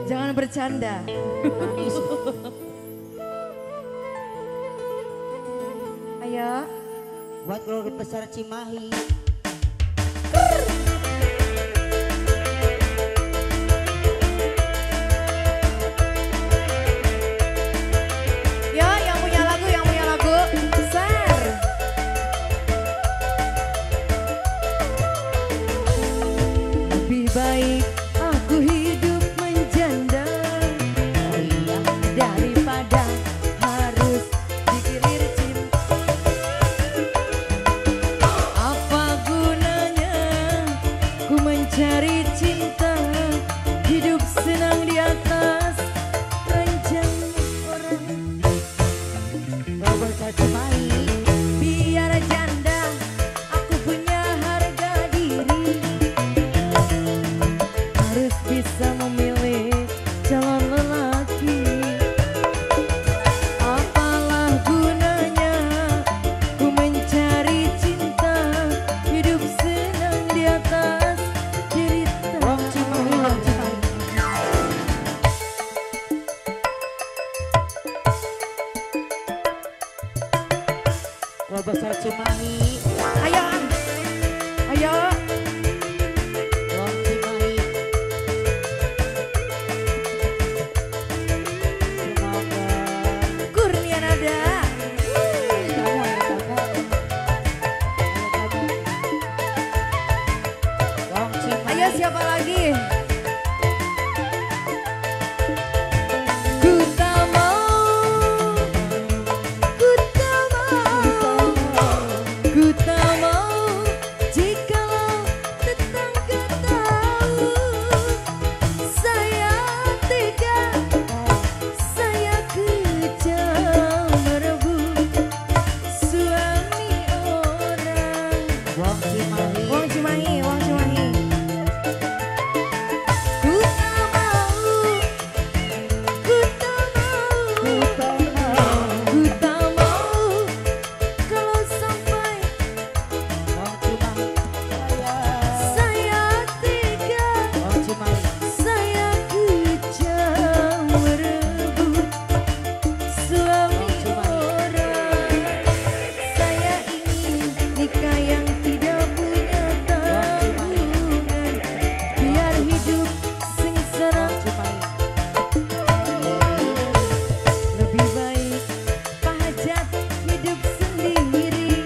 Jangan bercanda. Ayo. Buat keluarga besar Cimahi. Ya, yang punya lagu, share. Lebih baik aku hidup menjanda daripada harus digilir cinta. Apa gunanya ku mencari cinta, hidup senang di atas ranjang orang. Keluarga besar Cimahi. Biar janda, aku punya harga diri, harus bisa memilih calon lelaki. Apalah gunanya ku mencari cinta, hidup senang di atas derita. Wong Cimahi, Wong Cimahi. Keluarga besar Cimahi. Ayo, ayo. Wong Cimahi. Semoga Kurnia nada. kamu ya kakak. Wong Cimahi. Ayo siapa lagi? Ku tak mau, ku tak mau, ku tak mau jikalau tetangga tahu saya tega, saya kejam merebut suami orang. Wong Cimahi. Wong Cimahi, Wong Cimahi. Ku tak mau, ku tak mau, ku tak mau kalau sampai Wong Cimahi. saya tega, Wong Cimahi. saya kejam merebut suami orang. Saya ingin nikah yang tidak punya tanggungan, biar hidup sengsara. Lebih baik Pak Hajat hidup sendiri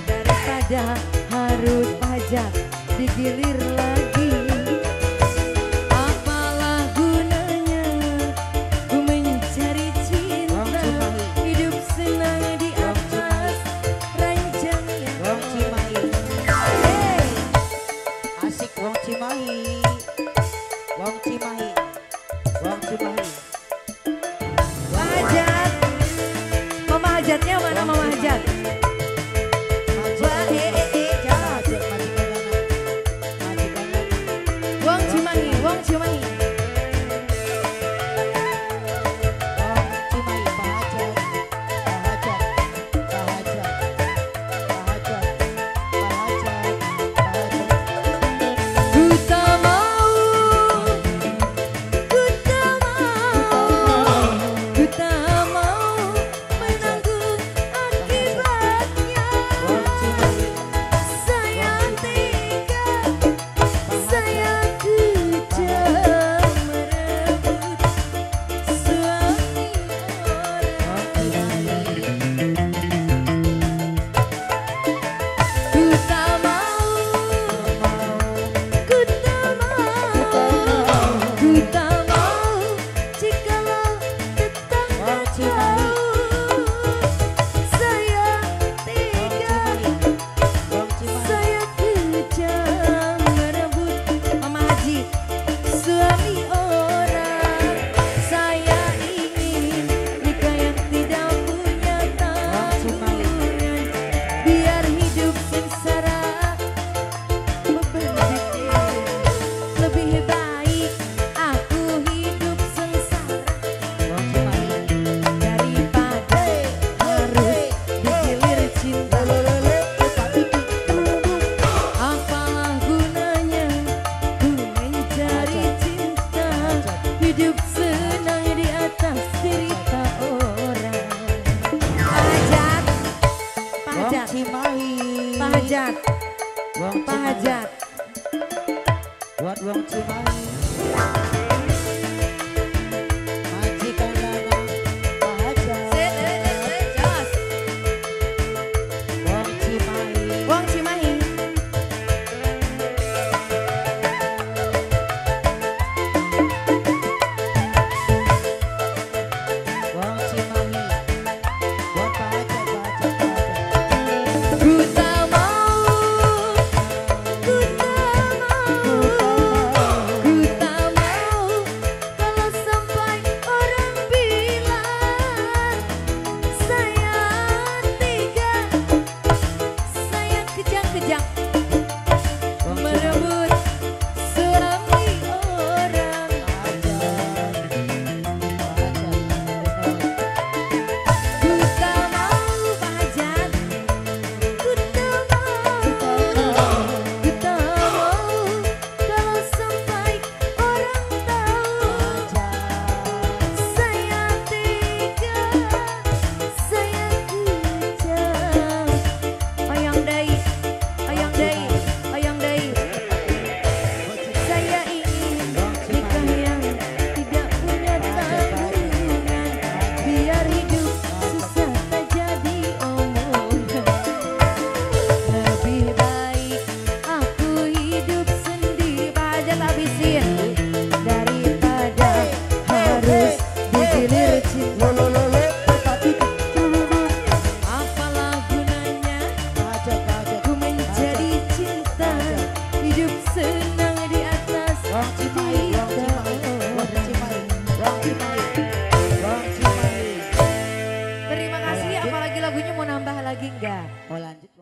daripada harus Pak Hajat digilir lagi. Apalah gunanya ku mencari cinta, hidup senang di atas ranjang yang Wong Cimahi. Hey, Asik Wong Cimahi. Wong Cimahi. Wong Cimahi. Pak Hajat, Mama Hajatnya mana Mama Hajat? Wah, Jangan ajak majikan kanan. Majikan kanan. Wong Cimahi, Wong Cimahi. Wong Cimahi. Pak Hajat. Pak Hajat. Pak Hajat. Pak Hajat. Pak Hajat. Pak Hajat. Ku tak Wong Pak Hajat. Buat wong Cimahi. Majikan Dana Pak Hajat. Jos. Wong Cimahi. Wong Cimahi. Wong Cimahi. Buat Pak Hajat, Pak Hajat, Pak Hajat. Ku tak mau, ku tak mau, ku tak mau kalau sampai orang bilang saya tega, saya kejang-kejang Wong merebut suami orang. Ku tak mau Pak Hajat, ku tak mau, ku tak mau kalau sampai orang tahu saya tega, saya kejam. Oyang dai, oyang dai, oyang dai. Saya ingin nikah yang tidak punya tanggungan, biar hidup susah tak jadi omongan. Lebih baik aku hidup sendiri, Pak Hajat habisin, daripada harus digilir cinta. Apalah gunanya ku menjadi cinta, hidup senang di atas Wong Cimahi, Wong Cimahi, Wong Cimahi, Wong Cimahi, Wong Cimahi. Terima kasih, apalagi lagunya mau nambah lagi enggak? Oh lanjut.